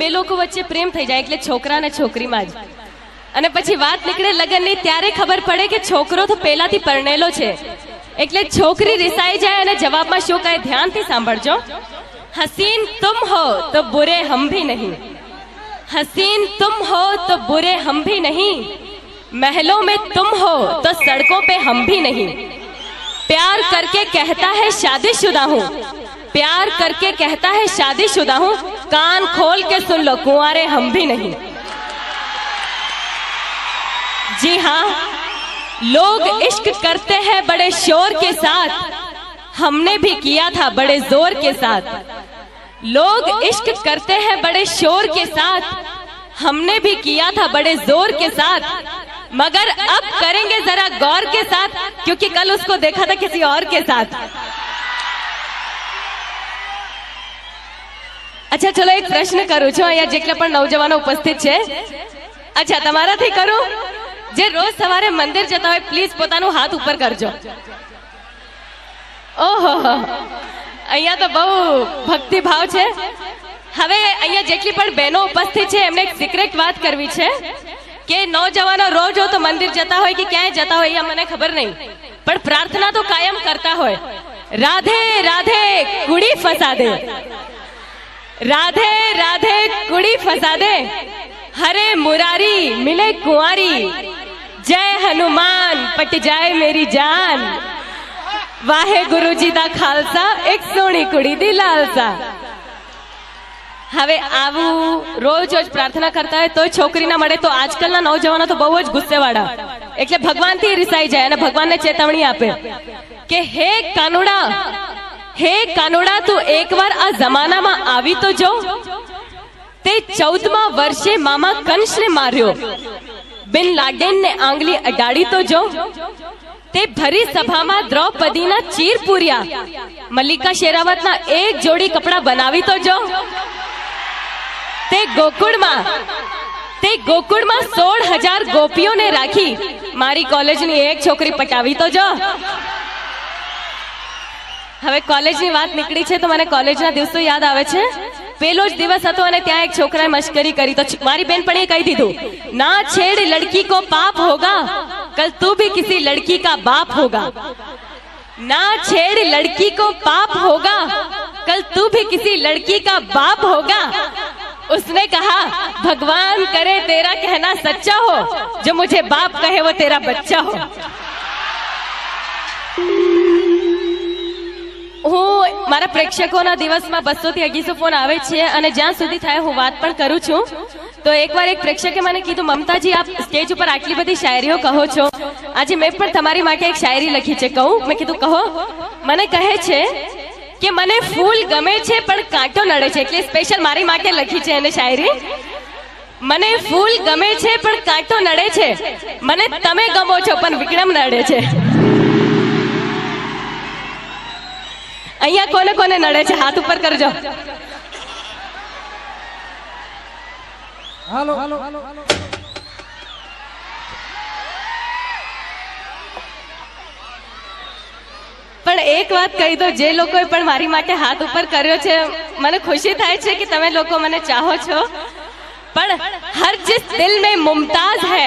બે લોકો વચ્ચે પ્રેમ થઈ જાય એટલે છોકરા અને છોકરીમાં જ, અને પછી વાત નીકળે લગ્નની ત્યારે ખબર પડે કે છોકરો તો પહેલાથી પરણેલો છે, એટલે છોકરી રિસાઈ જાય અને જવાબમાં શું કહે ધ્યાનથી સાંભળજો. હસીન તુમ હો તો બુરે હમ ભી નહીં, हसीन तुम हो तो बुरे हम भी नहीं, महलों में तुम हो तो सड़कों पे हम भी नहीं, प्यार करके कहता है शादीशुदा हूँ, प्यार करके कहता है शादीशुदा हूँ, कान खोल के सुन लो कुंवारे हम भी नहीं. जी हाँ, लोग इश्क करते हैं बड़े शोर के साथ, हमने भी किया था बड़े जोर के साथ. लोग इश्क करते हैं बड़े शोर के साथ, हमने भी किया था बड़े जोर के साथ, मगर अब करेंगे जरा गौर के साथ, क्योंकि कल उसको देखा था किसी और के साथ. अच्छा चलो एक प्रश्न करूं છું, અહીંયા જેટલા પણ નવજવાનો ઉપસ્થિત છે, અચ્છા તમારાથી કરું, જે રોજ સવારે મંદિર જતા હોય પ્લીઝ પોતાનું હાથ ઉપર કરજો. ઓહો, અહીંયા તો બહુ ભક્તિ ભાવ છે. હવે અહીંયા જેટલી પણ બહેનો ઉપસ્થિત છે એમને એક સિક્રેટ વાત કરવી છે કે નौजवानो રોજ તો મંદિર જતા હોય કે ક્યાંય જતા હોય એ મને ખબર નહીં, પણ પ્રાર્થના તો કાયમ કરતા હોય. રાધે રાધે કુડી ફસા દે, રાધે રાધે કુડી ફસા દે, હરે મુરારી મિલે કુંવારી, જય હનુમાન પટ જાય મેરી જાન, વાહે ગુરુજી દા ખાલસા, એક સોની કુડી દી લાલસા. હવે આવું રોજ રોજ પ્રાર્થના કરતા હોય તો છોકરી ના મળે તો આજકાલના નौजवानो તો બહુ જ ગુસ્સેવાળા, એટલે ભગવાનથી રિસાઈ જાય અને ભગવાનને ચેતવણી આપે કે હે કાનુડા તું એકવાર આ જમાનામાં આવી તો જો, તે 14મા વર્ષે મામા કંસને માર્યો, બિન લાડેનને આંગળી અડાડી તો જો, તે ભરી સભામાં દ્રૌપદીના ચીર પૂર્યા, મલ્લિકા શેરાવતના એક જોડી કપડા બનાવી તો જો, તે ગોકુળમાં 16,000 ગોપીઓને રાખી મારી કોલેજની એક છોકરી પટાવી તો જો. હવે કોલેજની વાત નીકળી છે તો મને કોલેજના દિવસો યાદ આવે છે. પેલો જ દિવસ હતો અને ત્યાં એક છોકરાએ મશ્કરી કરી તો મારી બેનપણીએ કહી દીધું, ના છેડ લડકી કો પાપ હોગા, कल तू भी किसी लड़की का बाप होगा, ना छेड़ लड़की को पाप होगा, कल तू भी किसी लड़की का बाप होगा. उसने कहा भगवान करे तेरा कहना सच्चा हो, जो मुझे बाप कहे वो तेरा बच्चा हो. હું મારા પ્રેક્ષકોના દિવસમાં 200 થી 250 ફોન આવે છે અને જ્યાં સુધી થાય હું વાત પણ કરું છું. તો એકવાર એક પ્રેક્ષકે મને કીધું, મમતાજી આપ સ્ટેજ ઉપર આટલી બધી શાયરીઓ કહો છો, આજે મેં પણ તમારી માટે એક શાયરી લખી છે, કહું? મેં કીધું કહો. મને કહે છે કે મને ફૂલ ગમે છે પણ કાંટો નડે છે, એટલે સ્પેશિયલ મારી માટે લખી છે એને શાયરી. મને ફૂલ ગમે છે પણ કાંટો નડે છે, મને તમે ગમો છો પણ વિક્રમ નડે છે. અહીંયા કોને કોને નડે છે હાથ ઉપર કરજો. હાલો. પણ એક વાત કહી દો, જે લોકોએ પણ મારી માટે હાથ ઉપર કર્યો છે મને ખુશી થાય છે કે તમે લોકો મને ચાહો છો, પણ હર जिस दिल में मुमताज है,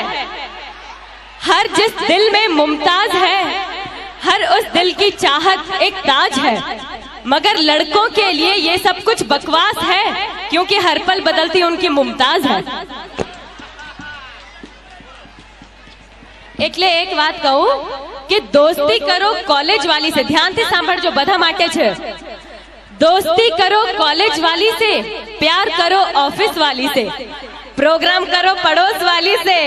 हर जिस दिल में मुमताज है, हर उस दिल की चाहत एक ताज है, मगर लड़कों के लिए ये सब कुछ बकवास है, क्योंकि हर पल बदलती उनकी मुमताज है. એટલે એક વાત કહું કે દોસ્તી કરો કોલેજ વાલી से, ધ્યાનથી સાંભળજો બધા માટે છે. दोस्ती करो कॉलेज वाली से, प्यार करो ऑफिस वाली से, प्रोग्राम करो पड़ोस वाली से,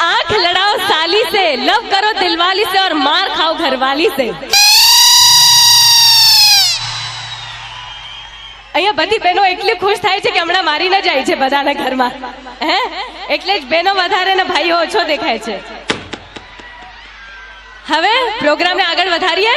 आंख लड़ाओ साली से, लव करो दिलवाली से और मार खाओ घरवाली से. અહીંયા બધી બહેનો એટલી ખુશ થાય છે કે હમણાં મારી ન જાય છે બધાના ઘરમાં, હે એટલે જ બહેનો વધારે ને ભાઈઓ ઓછો દેખાય છે. હવે પ્રોગ્રામને આગળ વધારીએ.